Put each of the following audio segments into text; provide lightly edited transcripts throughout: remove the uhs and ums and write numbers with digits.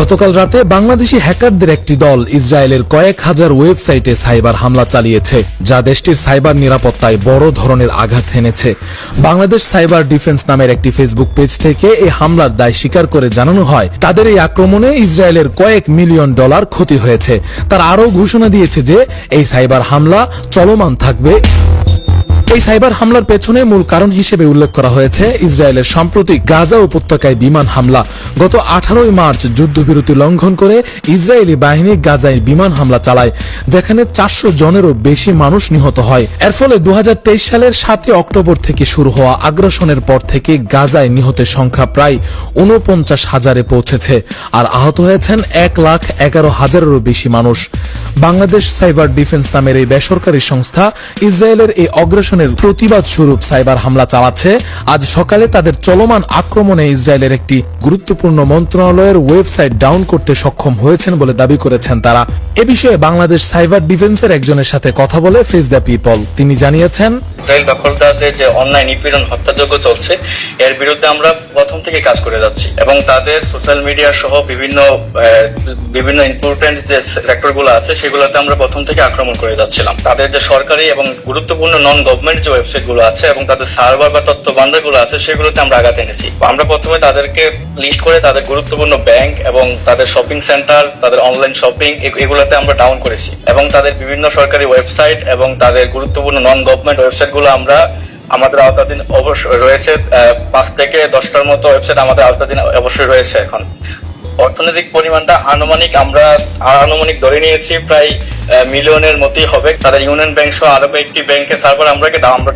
গতকাল রাতে বাংলাদেশি হ্যাকারদের একটি দল ইসরায়েলের কয়েক হাজার ওয়েবসাইটে সাইবার হামলা চালিয়েছে, যা দেশটির সাইবার নিরাপত্তায় বড় ধরনের আঘাত এনেছে। বাংলাদেশ সাইবার ডিফেন্স নামের একটি ফেসবুক পেজ থেকে এই হামলার দায় স্বীকার করে জানানো হয়, তাদের এই আক্রমণে ইসরায়েলের কয়েক মিলিয়ন ডলার ক্ষতি হয়েছে। তারা আরও ঘোষণা দিয়েছে যে এই সাইবার হামলা চলমান থাকবে। এই সাইবার হামলার পেছনে মূল কারণ হিসেবে উল্লেখ করা হয়েছে ইসরায়েলের সাম্প্রতিক গাজা উপত্যকায় বিমান হামলা। গত 18 মার্চ যুদ্ধবিরতি লঙ্ঘন করে ইসরায়েলি বাহিনী গাজায় বিমান হামলা চালায়, যেখানে 400 জনেরও বেশি মানুষ নিহত হয়। এর ফলে 2023 সালের 7 অক্টোবর থেকে শুরু হওয়া আগ্রাসনের পর থেকে গাজায় নিহতের সংখ্যা প্রায় 49,000-এ পৌঁছেছে, আর আহত হয়েছেন 1,11,000-এরও বেশি মানুষ। বাংলাদেশ সাইবার ডিফেন্স নামের এই বেসরকারি সংস্থা ইসরায়েলের এই অগ্রাসনের প্রতিবাদ স্বরূপ সাইবার হামলা চালাচ্ছে। আজ সকালে তাদের চলমান আক্রমণে ইসরায়েলের একটি গুরুত্বপূর্ণ মন্ত্রণালয়ের ওয়েবসাইট ডাউন করতে সক্ষম হয়েছেন বলে দাবি করেছেন তারা। এ বিষয়ে বাংলাদেশ সাইবার ডিফেন্সের একজনের সাথে কথা বলে ফেস দ্য পিপল তিনি জানিয়েছেন, ইসরায়েল দখলদারদের যে অন্যায় নিপীড়ন হত্যাযজ্ঞ চলছে, এর বিরুদ্ধে আমরা প্রথম থেকে কাজ করে যাচ্ছি এবং তাদের সোশ্যাল মিডিয়া সহ বিভিন্ন ইম্পর্টেন্ট যে সেক্টরগুলো আছে সেগুলোতে আমরা প্রথম থেকে আক্রমণ করে যাচ্ছিলাম। তাদের যে সরকারি এবং গুরুত্বপূর্ণ নন গভর্নমেন্ট যে ওয়েবসাইট গুলো আছে এবং তাদের সার্ভার বা তথ্য ভান্ডার গুলো আছে সেগুলোতে আমরা আঘাত এনেছি। আমরা প্রথমে তাদেরকে লিস্ট করে তাদের গুরুত্বপূর্ণ ব্যাংক এবং তাদের শপিং সেন্টার, তাদের অনলাইন শপিং এগুলোতে আমরা ডাউন করেছি এবং তাদের বিভিন্ন সরকারি ওয়েবসাইট এবং তাদের গুরুত্বপূর্ণ নন গভর্নমেন্ট ওয়েবসাইট গুলো আমরা আমাদের আওতাধীন অবশ্যই রয়েছে। 5 থেকে 10টার মতো ওয়েবসাইট আমাদের আওতাধীন অবশ্যই রয়েছে। এখন অর্থনৈতিক পরিমাণটা আনুমানিক ধরে নিয়েছি প্রায় মিলিয়নের মতোই হবে। তাদের ইউনিয়ন ব্যাংক সহ আরো একটি ব্যাংকের সার্ভার আমরা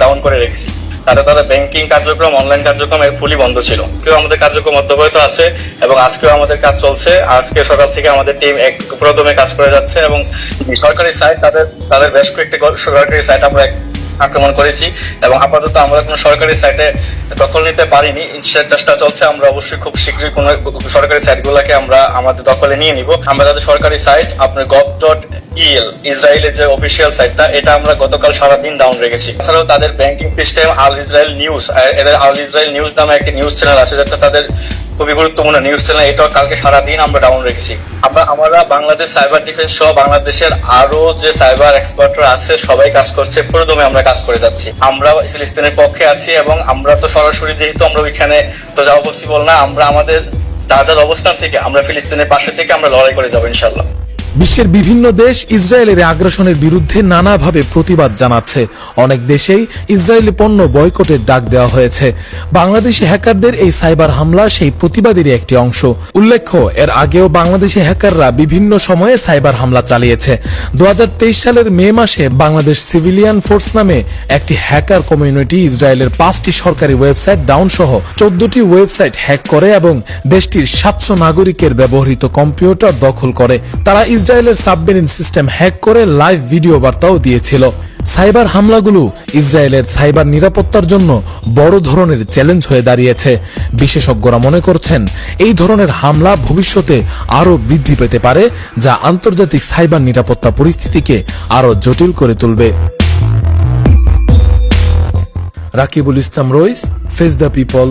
ডাউন করে রেখেছি। তাদের ব্যাংকিং কার্যক্রম, অনলাইন কার্যক্রম ফুলি বন্ধ ছিল। কেউ আমাদের কার্যক্রম অব্যাহত আছে এবং আজকেও আমাদের কাজ চলছে। আজকে সকাল থেকে আমাদের টিম এক প্রদমে কাজ করে যাচ্ছে এবং সরকারি সাইট তাদের বেশ কয়েকটি সরকারি সাইট আমরা আক্রমণ করেছি এবং আপাতত আমরা কোনো সরকারি সাইটে দখল নিতে পারিনি, চেষ্টা চলছে। আমরা অবশ্যই খুব শীঘ্রই কোন সরকারি সাইটগুলোকে আমরা আমাদের দখলে নিয়ে নিব। আমরা তাদের সরকারি সাইট আপনার gov.el ইসরায়েলের যে অফিসিয়াল সাইটটা, এটা আমরা গতকাল সারাদিন ডাউন রেখেছি। এছাড়াও তাদের ব্যাংকিং সিস্টেম আল ইসরায়েল নিউজ, এদের আল ইসরায়েল নিউজ নামে একটি নিউজ চ্যানেল আছে, যেটা তাদের খুবই গুরুত্বপূর্ণ নিউজ চ্যানেল, এটাও কালকে সারাদিন আমরা ডাউন রেখেছি। আমরা বাংলাদেশ সাইবার ডিফেন্স সহ বাংলাদেশের আরো যে সাইবার এক্সপার্টরা আছে সবাই কাজ করছে, পুরোদমে আমরা কাজ করে যাচ্ছি। আমরা ফিলিস্তিনের পক্ষে আছি এবং আমরা তো সরাসরি যেহেতু আমরা ওইখানে তো যাওয়া পসিবল না, আমরা আমাদের যার অবস্থান থেকে আমরা ফিলিস্তিনের পাশে থেকে আমরা লড়াই করে যাবো ইনশাল্লাহ। বিশ্বের বিভিন্ন দেশ ইসরায়েলের আগ্রাসনের বিরুদ্ধে নানাভাবে প্রতিবাদ জানাচ্ছে। অনেক দেশেই ইসরায়েলি পণ্য বয়কটের ডাক দেওয়া হয়েছে। বাংলাদেশি হ্যাকারদের এই সাইবার হামলা সেই প্রতিবাদেরই একটি অংশ। উল্লেখ্য, এর আগেও বাংলাদেশি হ্যাকাররা বিভিন্ন সময়ে সাইবার হামলা চালিয়েছে। 2023 সালের মে মাসে বাংলাদেশ সিভিলিয়ান ফোর্স নামে একটি হ্যাকার কমিউনিটি ইসরায়েলের 5টি সরকারি ওয়েবসাইট ডাউন সহ 14টি ওয়েবসাইট হ্যাক করে এবং দেশটির 700 নাগরিকের ব্যবহৃত কম্পিউটার দখল করে। তারা ইসরায়েলের সাবমেরিন সিস্টেম হ্যাক করে লাইভ ভিডিও বার্তাও দিয়েছিল। সাইবার হামলাগুলো ইসরায়েলের সাইবার নিরাপত্তার জন্য বড় ধরনের চ্যালেঞ্জ হয়ে দাঁড়িয়েছে। বিশেষজ্ঞরা মনে করছেন এই ধরনের হামলা ভবিষ্যতে আরও বৃদ্ধি পেতে পারে, যা আন্তর্জাতিক সাইবার নিরাপত্তা পরিস্থিতিকে আরও জটিল করে তুলবে। রাকিবুল ইসলাম রইস, ফেস দ্য পিপল।